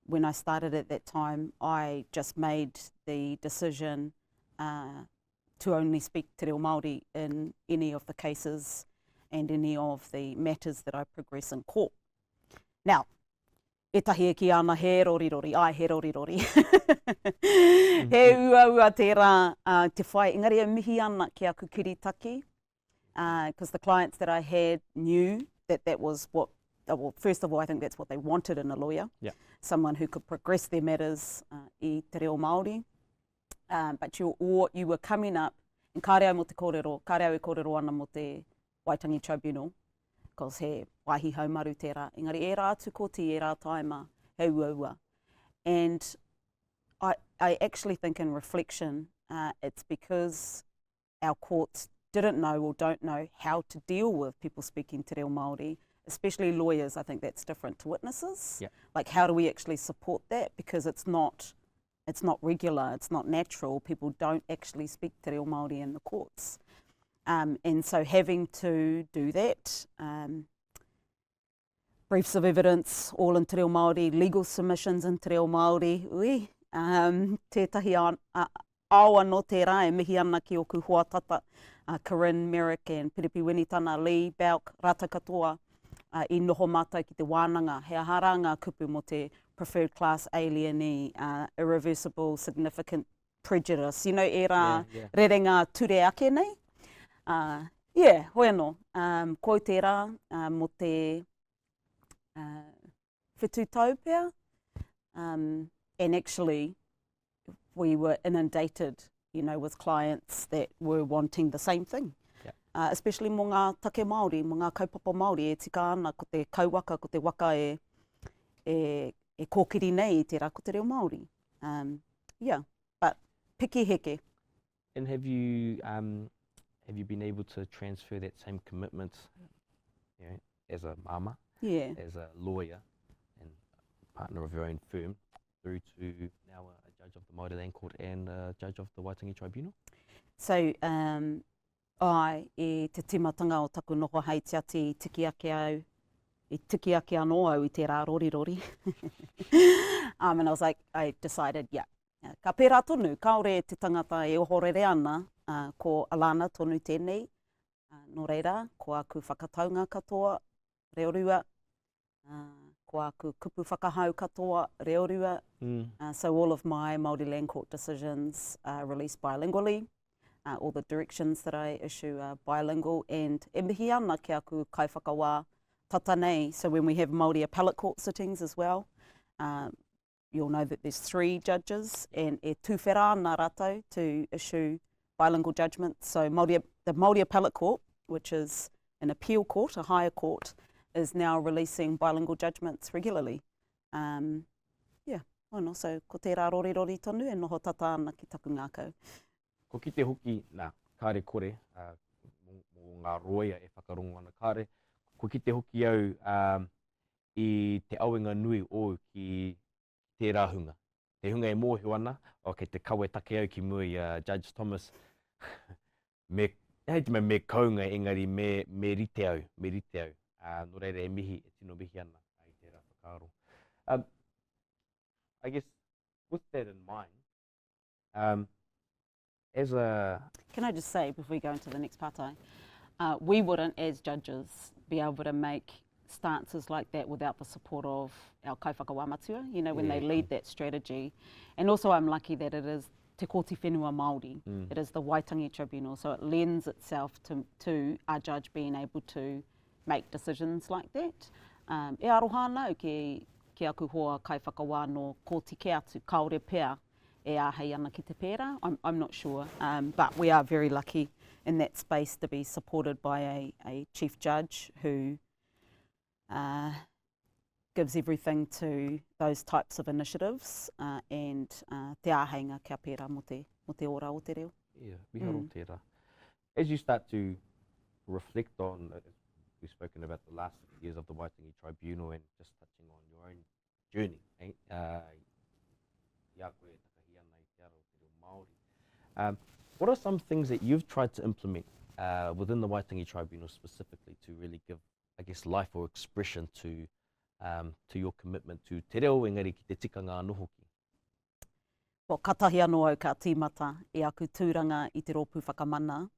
When I started at that time, I just made the decision to only speak te reo Māori in any of the cases and any of the matters that I progress in court. Now, e tahi e ki ana he rorirori, he rorirori. He ua tērā te whai, engari e mihi ana ki aku kiritaki, because the clients that I had knew that was what, well, first of all, I think that's what they wanted in a lawyer, someone who could progress their matters i te reo Māori. But you were coming up, and kāre mo te kōrero, kāre e kōrero ana mo te Waitangi Tribunal, because he wāhi haumaru tērā. Engari, e rā atu koti, e rā taima, he ua. And I actually think in reflection, it's because our courts didn't know or don't know how to deal with people speaking te reo Māori, especially lawyers. I think that's different to witnesses. Yeah. Like, how do we actually support that? Because it's not regular, it's not natural. People don't actually speak te reo Māori in the courts. And so having to do that, briefs of evidence, all in te reo Māori, legal submissions in te reo Māori, tētahi awa no tērā e mihi ana ki oku hoatata, Corinne, Merrick and Piripi Winitana, Lee, Bauk, Rata katoa, i noho mātai ki te wānanga, he ahara ngā kupu mo te preferred class alienee, irreversible significant prejudice. You know, e rā rerenga ture ake nei. Hoi anō, ko tērā mo te whetū tau pia, and actually we were inundated, you know, with clients that were wanting the same thing. Especially mo ngā take Māori, mo ngā kaupapa Māori, e tika ana ko te kauwaka, ko te waka e kōkiri nei i tērā ko te reo Māori. But piki heke. And have you been able to transfer that same commitment, you know, as a mama, as a lawyer and partner of your own firm, through to now a judge of the Māori Land Court and a judge of the Waitangi Tribunal? So, ai, te timatanga o taku noho hei tiati tiki ake au e tiki ake anō au I te rā rorirori. And I was like, I decided, ka pērā tonu, kaore te tangata e ohorere ana, ko Alana tonu tēnei, nō reira, ko aku whakataunga katoa, reorua, ko aku kupu whakahau katoa, reorua. So all of my Māori Land Court decisions are released bilingually. All the directions that I issue are bilingual, and e mihi ana ke aku kaiwhakawā tata nei. So when we have Māori appellate court sittings as well, you'll know that there's 3 judges, and e tūwhera ana rātou to issue bilingual judgments. So the Māori appellate court, which is an appeal court, a higher court, is now releasing bilingual judgments regularly. Bueno, so ko te rā rorirori tonu e noho tata ana ki taku ngākau. Ko ki te hoki, kāre kore, mō ngā roia e whakarongo ana kāre, ko ki te hoki au I te awenga nui o ki te rāhunga. Te hunga e mōhio ana, te kawe take au ki mui Judge Thomas, hei te me kaunga engari me rite au. Nō reira e mihi, e tino mihi ana I te rā whakaaro. I guess with that in mind, as a... Can I just say, before we go into the next partai, we wouldn't, as judges, be able to make stances like that without the support of our kaiwhakawamatua, when they lead that strategy. And also I'm lucky that it is Te Kōti Whenua Māori. It is the Waitangi Tribunal, so it lends itself to our judge being able to make decisions like that. E aroha anau ke aku hoa kaiwhakawā no kōti ke atu, kaore pēr e āhei ana ki te pēra. I'm not sure, but we are very lucky in that space to be supported by a chief judge who gives everything to those types of initiatives, and te āheinga kia pēra mo te ora o te reo. Yeah, miharo tērā. As you start to reflect on, we've spoken about the last 6 years of the Waitangi Tribunal and just touching on your own journey, what are some things that you've tried to implement within the Waitangi Tribunal specifically to really give, I guess, life or expression to your commitment to te reo engari ki te tikanga noho ki? Well, katahi anō au ka tīmata e aku tūranga I te rōpū whakamana,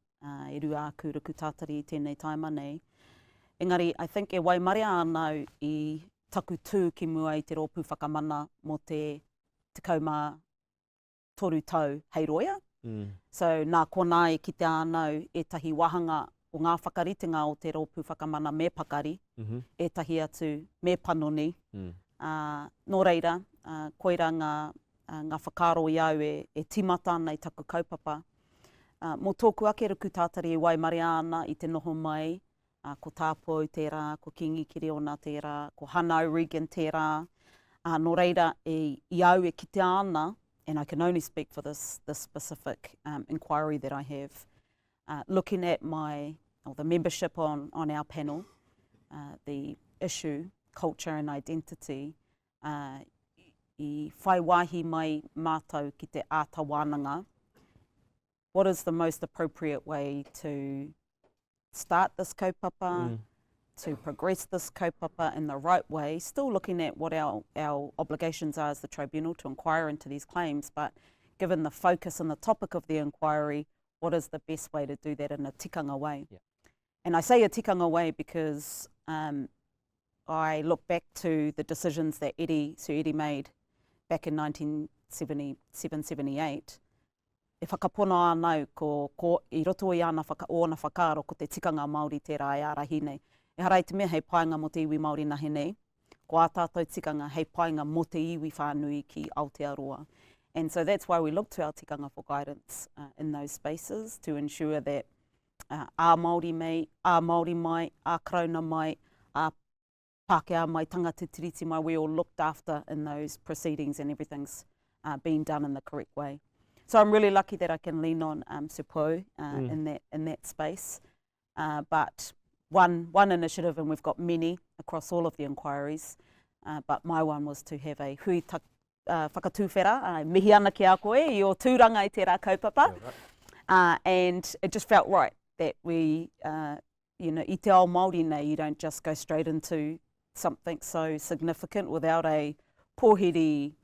e rua aku ruku tātari tēnei taima nei. Engari, I think e waimaria anau I taku tū ki mua I te rōpū whakamana mo te kaumā toru tau hei roia. So nā kona e kite anau e tahi wahanga o ngā whakaritenga o te rōpū whakamana me pakari, e tahi atu me panoni. Nō reira, koira ngā whakaro I au e timata ana I taku kaupapa. Mō tōku ake ruku tātari e waimaria ana I te noho mai, ko tāpou tērā, ko Kingi Kiriona tērā, ko Hanau Regan tērā. Nō reira, I au e kite ana, and I can only speak for this specific inquiry that I have, looking at the membership on our panel, the issue, culture and identity, I whai wahi mai mātou ki te āta wānanga. What is the most appropriate way to start this kaupapa, to progress this kaupapa in the right way, still looking at what our obligations are as the tribunal to inquire into these claims, but given the focus and the topic of the inquiry, what is the best way to do that in a tikanga way? Yeah. And I say a tikanga way because I look back to the decisions that Sir Eddie made back in 1977-78. E whakapona anau ko I roto I ana ona whakaaro ko te tikanga Māori tērā e arahi nei. E harai te mea hei painga mo te iwi Māori nahe nei, ko a tātou tikanga hei painga mo te iwi whānui ki Aotearoa. And so that's why we look to our tikanga for guidance in those spaces to ensure that our Māori mai, our Krauna mai, our Pākehā mai, tanga Te Tiriti mai, we're all looked after in those proceedings and everything's being done in the correct way. So I'm really lucky that I can lean on Supo in that space. But one initiative, and we've got many across all of the inquiries, but my one was to have a hui whakatūwhera, mihi ana ki a koe, I o tūranga I te rā kaupapa. And it just felt right that we, I te ao Māori nei, you don't just go straight into something so significant without a pōhiri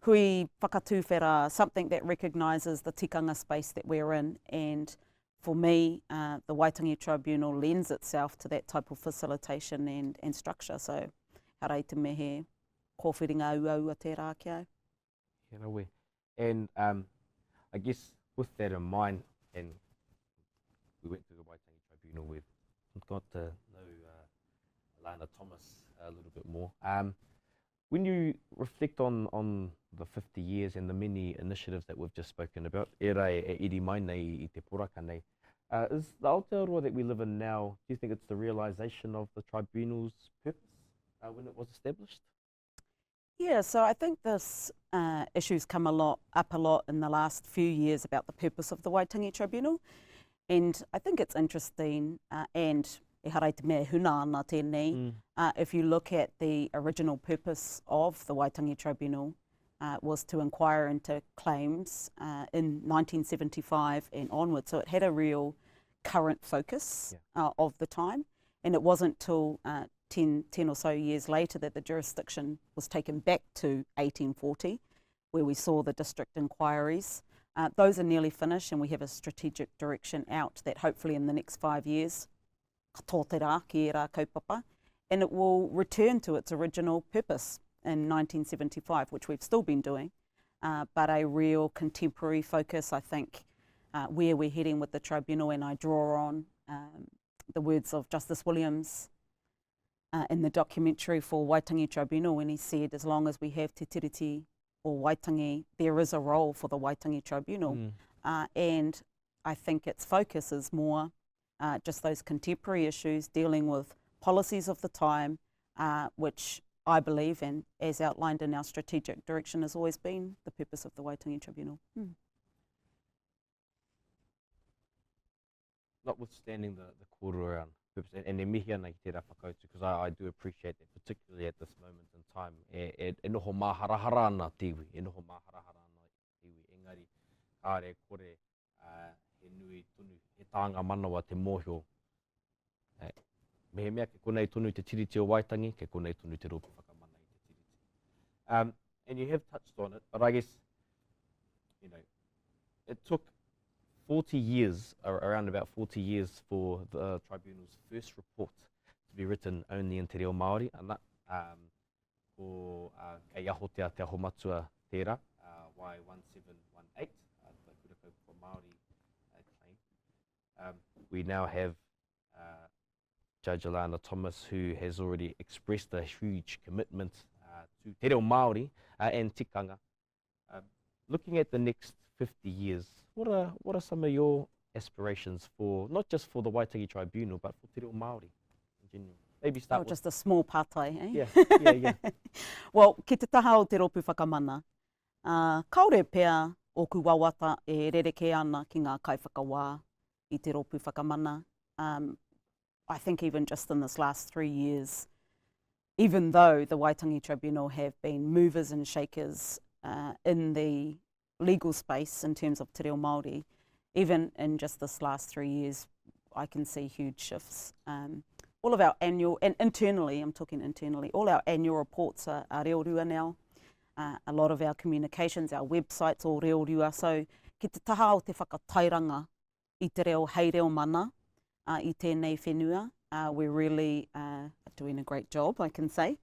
hui whakatūwhera, something that recognises the tikanga space that we're in. And for me, the Waitangi Tribunal lends itself to that type of facilitation and structure. So, harei te mehe, kōwhiringa uau a te rā ki au. Yeah, no, and I guess with that in mind, and we went to the Waitangi Tribunal, we've got to know Alana Thomas a little bit more. When you reflect on the 50 years and the many initiatives that we've just spoken about, e rai e iri mai nei I te poraka nei, is the Aotearoa that we live in now, do you think it's the realisation of the tribunal's purpose when it was established? Yeah, so I think this issue's come up a lot in the last few years about the purpose of the Waitangi Tribunal, and I think it's interesting, and e harei te mea huna ana tēnei, if you look at the original purpose of the Waitangi Tribunal, was to inquire into claims in 1975 and onwards, so it had a real current focus of the time, and it wasn't till 10 or so years later that the jurisdiction was taken back to 1840, where we saw the district inquiries. Those are nearly finished, and we have a strategic direction out that hopefully in the next 5 years, ka tō te rā ki e rā kaupapa, and it will return to its original purpose in 1975, which we've still been doing, but a real contemporary focus, I think, where we're heading with the tribunal, and I draw on the words of Justice Williams in the documentary for Waitangi Tribunal, when he said, as long as we have Te Tiriti or Waitangi, there is a role for the Waitangi Tribunal. And I think its focus is more just those contemporary issues dealing with policies of the time, which I believe, and as outlined in our strategic direction, has always been the purpose of the Waitangi Tribunal. Notwithstanding the kōrero around purpose, and e mihi ana ki te rā whakautu, because I do appreciate that, particularly at this moment in time, e noho māharahara ana tiwi, e noho māharahara ana tiwi, engari, kāre kore, he nui tunu, he tāanga manawa te mōhio. Me he mea ke konei tonu te tiriti o Waitangi, ke konei tonu te rōpū whakamana I te tiriti. And you have touched on it, but I guess, you know, it took 40 years, around about 40 years, for the tribunal's first report to be written only in te reo Māori, ana ko kei ahotea te aho matua tērā, Y1718, the Kurako for Māori claim. We now have Judge Alana Thomas, who has already expressed a huge commitment to te reo Māori and tikanga. Looking at the next 50 years, what are some of your aspirations for, not just for the Waitangi Tribunal, but for te reo Māori in general? Maybe start with... just a small pātai, eh? Yeah. Well, ki te taha o te rōpū whakamana, kaore pēr o ku wawata e rereke ana ki ngā kaiwhakawā I te rōpū whakamana. I think even just in this last 3 years, even though the Waitangi Tribunal have been movers and shakers in the legal space in terms of te reo Māori, even in just this last 3 years, I can see huge shifts. All of our annual, and internally, I'm talking internally, all our annual reports are reo rua now. A lot of our communications, our websites, all reo rua. So ki te taha o te whakatairanga I te reo hei reo mana I tēnei whenua, we're really doing a great job, I can say.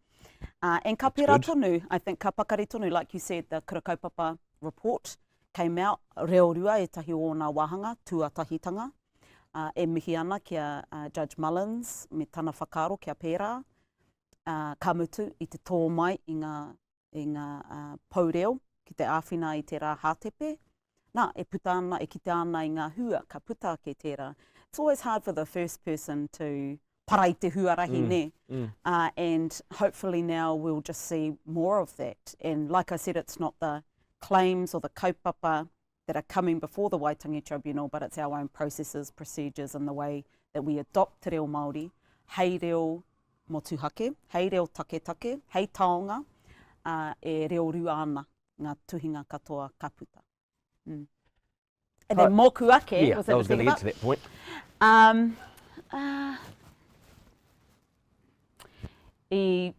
And ka pērā tonu, I think ka pakari tonu, like you said, the Kura Kaupapa report came out reo rua e tahi o ngā wahanga, tuatahitanga. E mihi ana kia Judge Mullins, me tana whakaro kia pērā, ka mutu I te tō mai I ngā paureo, ki te āwhina I te rā hātepe. Nā, e puta ana, e kite ana I ngā hua, ka puta ke tērā. It's always hard for the first person to parai te huarahi ne. And hopefully now we'll just see more of that. And like I said, it's not the claims or the kaupapa that are coming before the Waitangi Tribunal, but it's our own processes, procedures, and the way that we adopt te reo Māori, hei reo motuhake, hei reo taketake, hei taonga, e reo rua ana ngā tuhinga katoa ka puta. And then moku ake, yeah, I was going to get to that point. I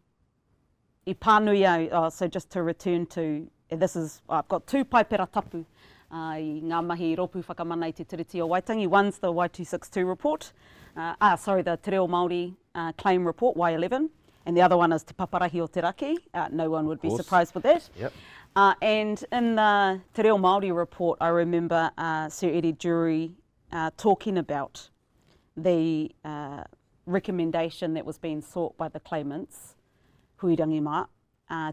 pānui au, so just to return to, this is, I've got two paipera tapu I ngā mahi ropu whakamana i Te Tiriti o Waitangi. One's the Y262 report, the Te Reo Māori claim report, Y11, and the other one is Te Paparahi o Te Raki. No one would be surprised with that. Yep. And in the Te Reo Māori report, I remember Sir Eddie Jury talking about the recommendation that was being sought by the claimants, Huirangi mā,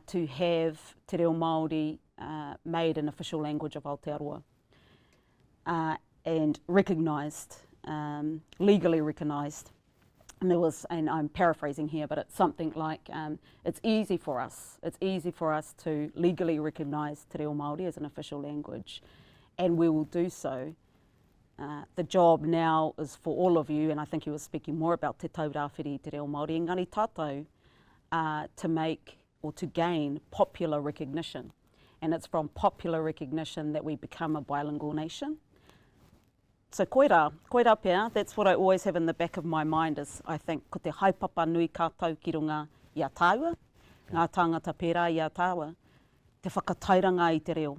to have Te Reo Māori made an official language of Aotearoa and recognised, legally recognised. And there was, and I'm paraphrasing here, but it's something like, it's easy for us to legally recognise Te Reo Māori as an official language, and we will do so. The job now is for all of you, and I think he was speaking more about Te Taurāwhiri Te Reo Māori, engari tātou, to make or to gain popular recognition. And it's from popular recognition that we become a bilingual nation. So koira pia, that's what I always have in the back of my mind is, I think, ko te haipapa nui kātou ki runga i a tāua, ngā tāngata pērā i a tāua, te whakatairanga i te reo,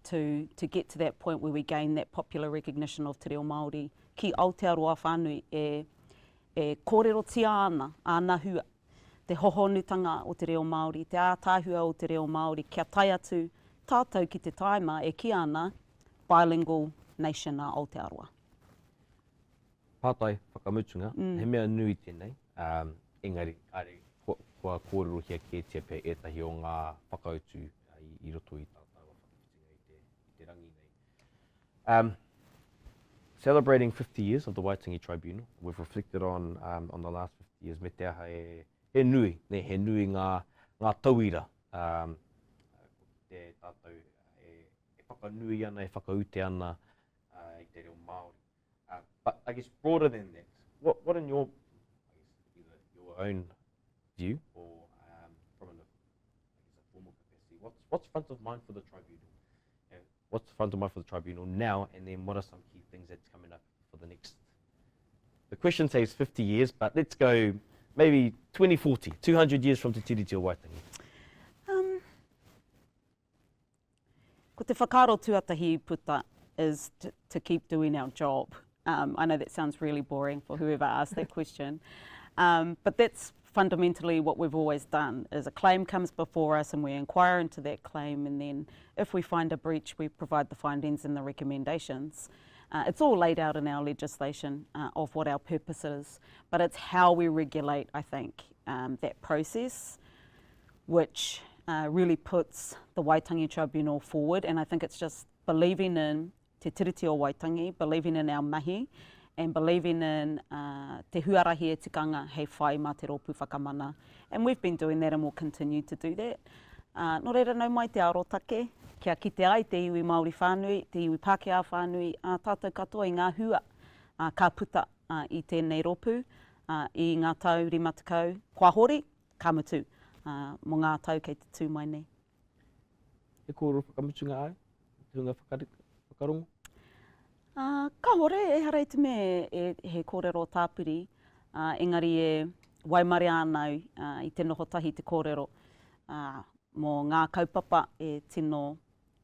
to get to that point where we gain that popular recognition of Te Reo Māori ki Aotearoa whānui e kōrero tia ana hua, te hohonutanga o Te Reo Māori, te ātāhua o Te Reo Māori, kia tai atu tātou ki te taima e ki ana bilingual nation a Aotearoa. Pātai whakamutunga, he mea nui tēnei, engari, kua kōrero hia kētia pe etahi o ngā whakautu i roto i tātou i te rangi nei. Celebrating 50 years of the Waitangi Tribunal, we've reflected on the last 50 years, me te aha he nui ngā tauira, te tātou e whakanui ana, e whakaute ana i te reo Māori. But I guess broader than that, what in your, either your own view or from a formal capacity, what's front of mind for the tribunal? What's front of mind for the tribunal now, and then what are some key things that's coming up for the next? The question says 50 years, but let's go maybe 2040, 200 years from Te Tiriti o Waitangi. Ko te whakaro tuatahi puta is to keep doing our job. I know that sounds really boring for whoever asked that question, but that's fundamentally what we've always done, is a claim comes before us and we inquire into that claim, and then if we find a breach, we provide the findings and the recommendations. It's all laid out in our legislation of what our purpose is, but it's how we regulate, I think, that process, which really puts the Waitangi Tribunal forward, and I think it's just believing in Te Tiriti o Waitangi, believing in our mahi, and believing in te huarahi e tikanga hei whai mā te rōpū whakamana. And we've been doing that and we'll continue to do that. Nō reira nau mai te arotake, kia kite ai te iwi Māori whānui, te iwi Pākehā whānui, tātou katoa i ngā hua ka puta i tēnei rōpū, i ngā tau rimatakau, kua hori, ka mutu, mō ngā tau kei te tū mai nei. E kōrero whakamutunga au, te hunga whakarongo? Ka hore, e harei te me he kōrero tāpiri, engari e waimare anau i te noho tahi te kōrero. Mō ngā kaupapa e tino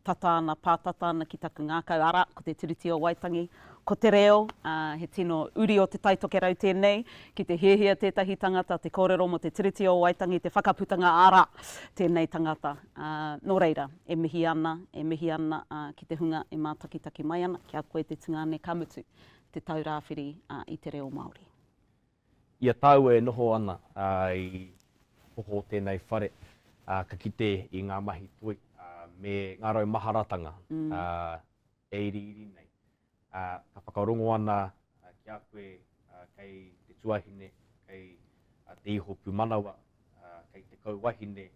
tatana, pātatana ki taku ngā kau ara, ko te Tiriti o Waitangi, ko te reo, he tino uri o te taitoke rau tēnei, ki te hiahia tētahi tangata, te kōrero mo te Tiriti o Waitangi, te whakaputanga ara tēnei tangata. Nō reira, e mihi ana ki te hunga e mātakitaki mai ana, kia koe te tungane kamutu, te taurāwhiri i te reo Māori. Ia tau e noho ana i hoho tēnei whare, ka kite i ngā mahi toi, me ngā rau maharatanga, e iri nei. Ka whakarongo ana ki a koe kei te tuahine, kei te iho pūmanawa, kei te kauwahine,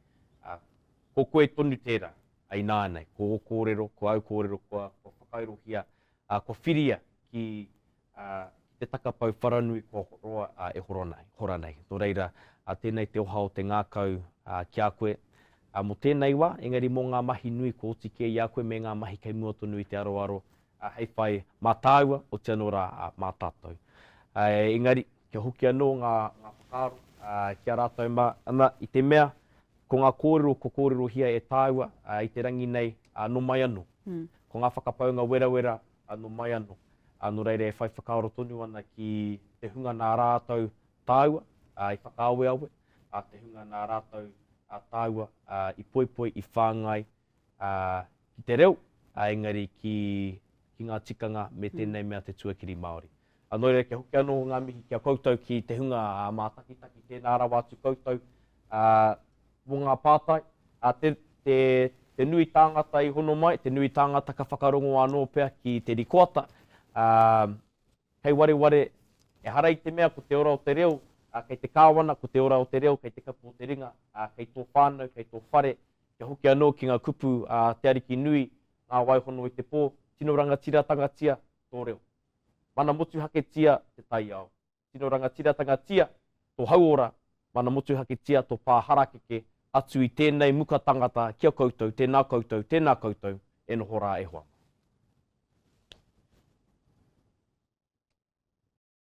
ko koe tonu tērā, ai nānei, ko kōrero, ko au kōrero, ko whakairohia, ko whiria ki te takapau wharanui, ko roa e hora nei. Nō reira, tēnei te oha o te ngākau ki a koe, mo tēnei wā, engari mō ngā mahi nui ko otike i a koe me ngā mahi kei mua tonu i te aroaro, hei whai mā tāua o te anora mā tātou. Engari, kia hoki anō ngā whakaaro Kia rātou ana i te mea, ko ngā kōrero, ko kōrero hia e tāua i te rangi nei no mai anō. Ko ngā whakapaunga wera no mai anō. No reire e whai whakaaro tonu ana ki te hunga nā rātou tāua i whakaawe, te hunga nā rātou tāua i poipoi, i whāngai, ki te reo, engari ki ngā tikanga me tēnei mea te tuakiri Māori. Nō reira kia hoki anō ngā mihi kia koutou ki te hunga mātakitaki tēnā rawa atu koutou mō ngā pātai. Te nui tāngata i hono mai, te nui tāngata ka whakarongo anō pēr ki te rikoata. Kei ware e hara i te mea ko te ora o te reo, kei te kāwana ko te ora o te reo, kei te kapu o te ringa, kei tō whānau, kei tō whare, kia hoki anō ki ngā kupu te ariki nui, ngā waihono i te pō, tino rangatira tangatia tō reo. Mana motu hake tia te tai ao. Tino rangatira tangatia tō hauora, mana motu hake tia tō pāharakeke atu i tēnei muka tangata kia koutou, tēnā koutou, e noho rā e hoa.